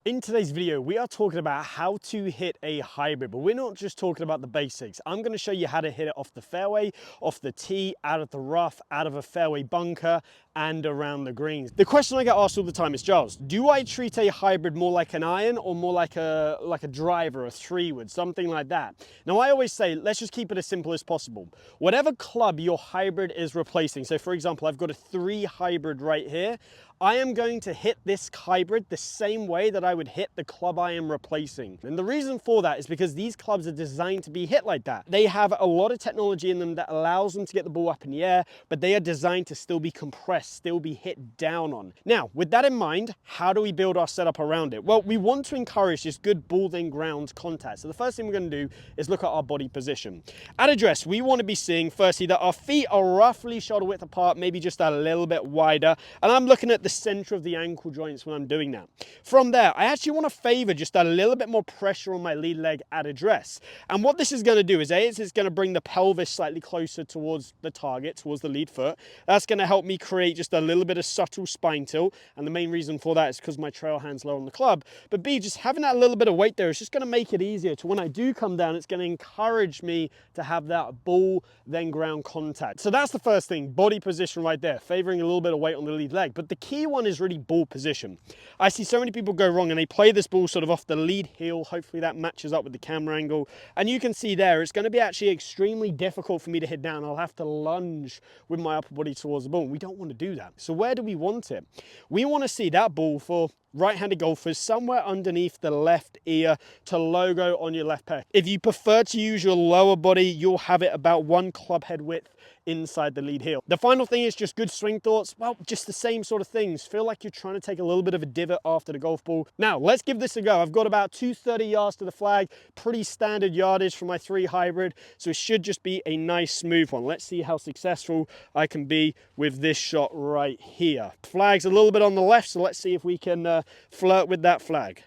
In today's video, we are talking about how to hit a hybrid, but we're not just talking about the basics. I'm going to show you how to hit it off the fairway, off the tee, out of the rough, out of a fairway bunker, and around the greens. The question I get asked all the time is, Giles, do I treat a hybrid more like an iron or more like a driver, a 3-wood, something like that? Now, I always say, let's just keep it as simple as possible. Whatever club your hybrid is replacing, so for example, I've got a 3 hybrid right here, I am going to hit this hybrid the same way that I would hit the club I am replacing. And the reason for that is because these clubs are designed to be hit like that. They have a lot of technology in them that allows them to get the ball up in the air, but they are designed to still be compressed, still be hit down on. Now, with that in mind, how do we build our setup around it? Well, we want to encourage this good ball then ground contact. So the first thing we're going to do is look at our body position. At address, we want to be seeing firstly that our feet are roughly shoulder width apart, maybe just a little bit wider. And I'm looking at the center of the ankle joints when I'm doing that. From there, I actually want to favor just a little bit more pressure on my lead leg at address. And what this is going to do is it's going to bring the pelvis slightly closer towards the target, towards the lead foot. That's going to help me create just a little bit of subtle spine tilt. And the main reason for that is because my trail hand's low on the club. But B, just having that little bit of weight there is just going to make it easier to when I do come down, it's going to encourage me to have that ball then ground contact. So that's the first thing, body position right there, favoring a little bit of weight on the lead leg. But the key one is really ball position. I see so many people go wrong and they play this ball sort of off the lead heel. Hopefully that matches up with the camera angle. And you can see there, it's going to be actually extremely difficult for me to hit down. I'll have to lunge with my upper body towards the ball. We don't want to do that. So where do we want it? We want to see that ball for right-handed golfers somewhere underneath the left ear to logo on your left pec. If you prefer to use your lower body, you'll have it about 1 club head width inside the lead heel. The final thing is just good swing thoughts. Well, just the same sort of things. Feel like you're trying to take a little bit of a divot after the golf ball. Now, let's give this a go. I've got about 230 yards to the flag, pretty standard yardage for my 3 hybrid, so it should just be a nice smooth one. Let's see how successful I can be with this shot right here. Flag's a little bit on the left, so let's see if we can flirt with that flag.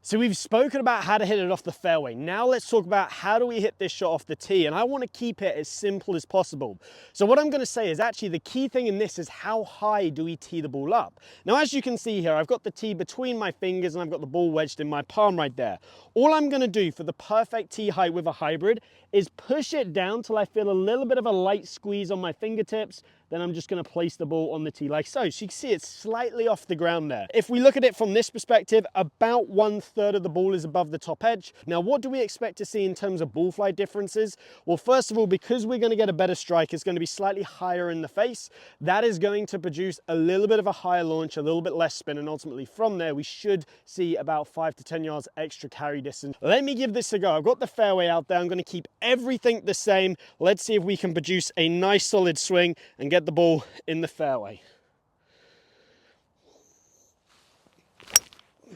So we've spoken about how to hit it off the fairway. Now let's talk about how do we hit this shot off the tee. And I want to keep it as simple as possible. So what I'm going to say is actually the key thing in this is how high do we tee the ball up? Now, as you can see here, I've got the tee between my fingers and I've got the ball wedged in my palm right there. All I'm going to do for the perfect tee height with a hybrid is push it down till I feel a little bit of a light squeeze on my fingertips. Then I'm just going to place the ball on the tee like so. So you can see it's slightly off the ground there. If we look at it from this perspective, about 1/3 of the ball is above the top edge. Now, what do we expect to see in terms of ball flight differences? Well, first of all, because we're going to get a better strike, it's going to be slightly higher in the face. That is going to produce a little bit of a higher launch, a little bit less spin, and ultimately from there, we should see about 5 to 10 yards extra carry distance. Let me give this a go. I've got the fairway out there. I'm going to keep everything the same. Let's see if we can produce a nice solid swing and get the ball in the fairway.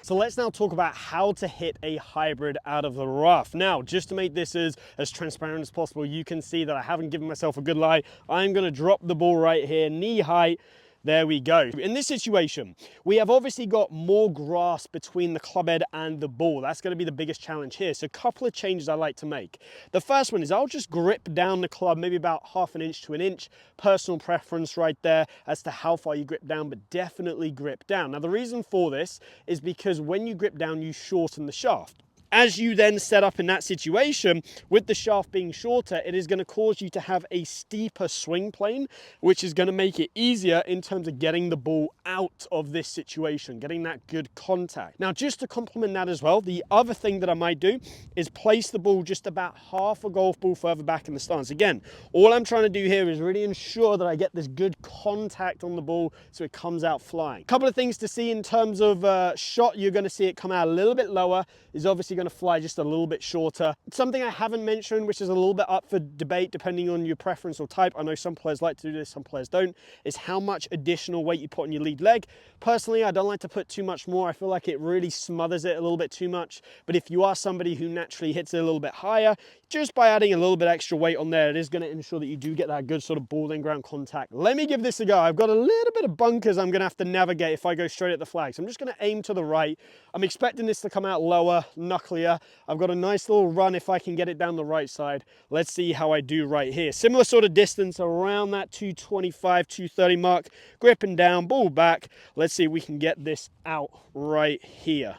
So let's now talk about how to hit a hybrid out of the rough. Now, just to make this as transparent as possible, you can see that I haven't given myself a good lie. I'm going to drop the ball right here, knee height. There we go. In this situation, we have obviously got more grass between the club head and the ball. That's going to be the biggest challenge here. So a couple of changes I like to make. The first one is I'll just grip down the club, maybe about 1/2 inch to 1 inch. Personal preference right there as to how far you grip down, but definitely grip down. Now, the reason for this is because when you grip down, you shorten the shaft. As you then set up in that situation, with the shaft being shorter, it is going to cause you to have a steeper swing plane, which is going to make it easier in terms of getting the ball out of this situation, getting that good contact. Now, just to complement that as well, the other thing that I might do is place the ball just about 1/2 a golf ball further back in the stance. Again, all I'm trying to do here is really ensure that I get this good contact on the ball so it comes out flying. A couple of things to see in terms of shot, you're going to see it come out a little bit lower, is obviously going to fly just a little bit shorter. Something I haven't mentioned, which is a little bit up for debate depending on your preference or type, I know some players like to do this, some players don't, is how much additional weight you put on your lead leg. Personally, I don't like to put too much more. I feel like it really smothers it a little bit too much. But if you are somebody who naturally hits it a little bit higher, just by adding a little bit extra weight on there, it is going to ensure that you do get that good sort of ball in ground contact. Let me give this a go. I've got a little bit of bunkers I'm going to have to navigate if I go straight at the flag. So I'm just going to aim to the right. I'm expecting this to come out lower, knucklier. I've got a nice little run if I can get it down the right side. Let's see how I do right here. Similar sort of distance around that 225, 230 mark. Gripping down, ball back. Let's see if we can get this out right here.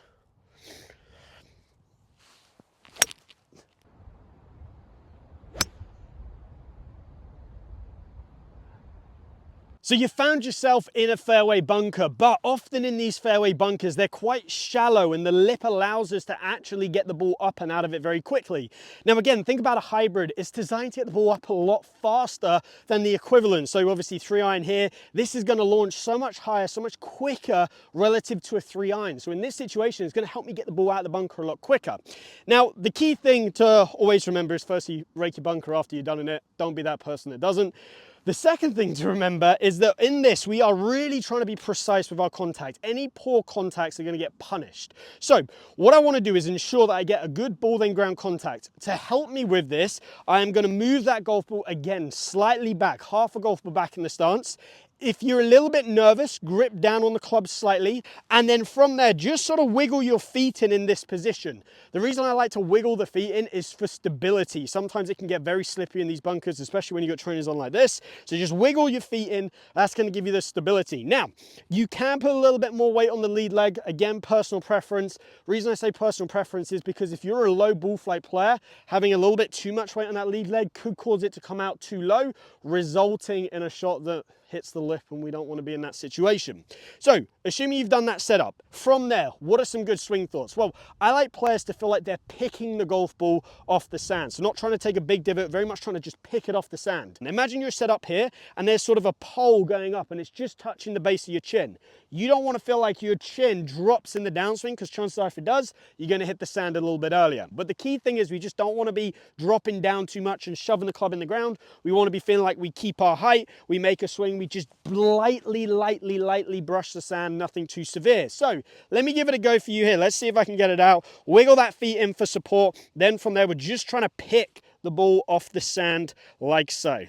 So you found yourself in a fairway bunker, but often in these fairway bunkers, they're quite shallow and the lip allows us to actually get the ball up and out of it very quickly. Now again, think about a hybrid. It's designed to get the ball up a lot faster than the equivalent. So obviously 3-iron here, this is going to launch so much higher, so much quicker relative to a 3-iron. So in this situation, it's going to help me get the ball out of the bunker a lot quicker. Now, the key thing to always remember is firstly, rake your bunker after you're done in it. Don't be that person that doesn't. The second thing to remember is that in this, we are really trying to be precise with our contact. Any poor contacts are going to get punished. So what I want to do is ensure that I get a good ball in ground contact. To help me with this, I am going to move that golf ball again, slightly back, half a golf ball back in the stance. If you're a little bit nervous, grip down on the club slightly, and then from there, just sort of wiggle your feet in this position. The reason I like to wiggle the feet in is for stability. Sometimes it can get very slippery in these bunkers, especially when you've got trainers on like this. So just wiggle your feet in, that's gonna give you the stability. Now, you can put a little bit more weight on the lead leg. Again, personal preference. Reason I say personal preference is because if you're a low ball flight player, having a little bit too much weight on that lead leg could cause it to come out too low, resulting in a shot that hits the lip, and we don't want to be in that situation. So assuming you've done that setup, from there, what are some good swing thoughts? Well, I like players to feel like they're picking the golf ball off the sand. So not trying to take a big divot, very much trying to just pick it off the sand. And imagine you're set up here and there's sort of a pole going up and it's just touching the base of your chin. You don't want to feel like your chin drops in the downswing, because chances are if it does, you're going to hit the sand a little bit earlier. But the key thing is we just don't want to be dropping down too much and shoving the club in the ground. We want to be feeling like we keep our height, we make a swing, we just lightly brush the sand, nothing too severe. So let me give it a go for you here. Let's see if I can get it out. Wiggle that feet in for support. Then from there, we're just trying to pick the ball off the sand like so.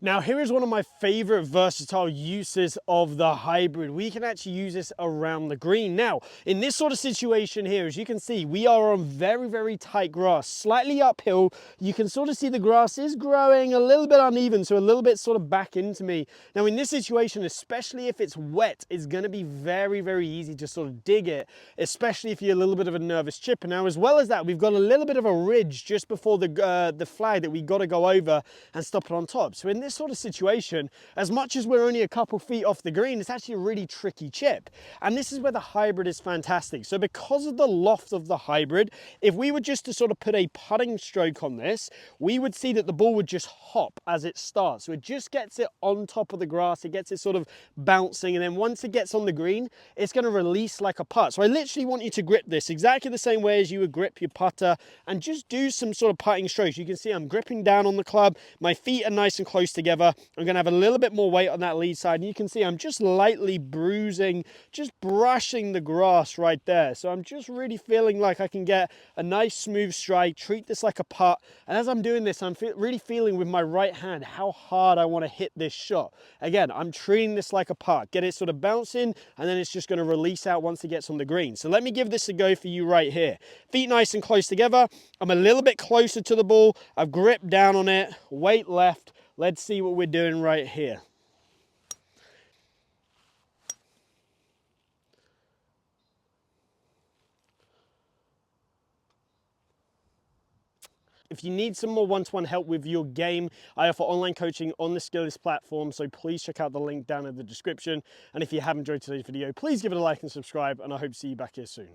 Now here is one of my favorite versatile uses of the hybrid. We can actually use this around the green. Now, in this sort of situation here, as you can see, we are on very tight grass, slightly uphill. You can sort of see the grass is growing a little bit uneven, so a little bit sort of back into me. Now in this situation, especially if it's wet, it's gonna be very easy to sort of dig it, especially if you're a little bit of a nervous chipper. Now, as well as that, we've got a little bit of a ridge just before the flag that we gotta go over and stop it on top. So in this sort of situation, as much as we're only a couple feet off the green, it's actually a really tricky chip. And this is where the hybrid is fantastic. So because of the loft of the hybrid, if we were just to sort of put a putting stroke on this, we would see that the ball would just hop as it starts. So it just gets it on top of the grass, it gets it sort of bouncing, and then once it gets on the green, it's going to release like a putt. So I literally want you to grip this exactly the same way as you would grip your putter and just do some sort of putting strokes. You can see I'm gripping down on the club, my feet are nice and close together. I'm going to have a little bit more weight on that lead side, and you can see I'm just lightly bruising, just brushing the grass right there. So I'm just really feeling like I can get a nice smooth strike, treat this like a putt. And as I'm doing this, I'm really feeling with my right hand how hard I want to hit this shot. Again, I'm treating this like a putt, get it sort of bouncing, and then it's just going to release out once it gets on the green. So let me give this a go for you right here. Feet nice and close together. I'm a little bit closer to the ball. I've gripped down on it, weight left. Let's see what we're doing right here. If you need some more one-to-one help with your game, I offer online coaching on the Gill platform, so please check out the link down in the description. And if you have enjoyed today's video, please give it a like and subscribe, and I hope to see you back here soon.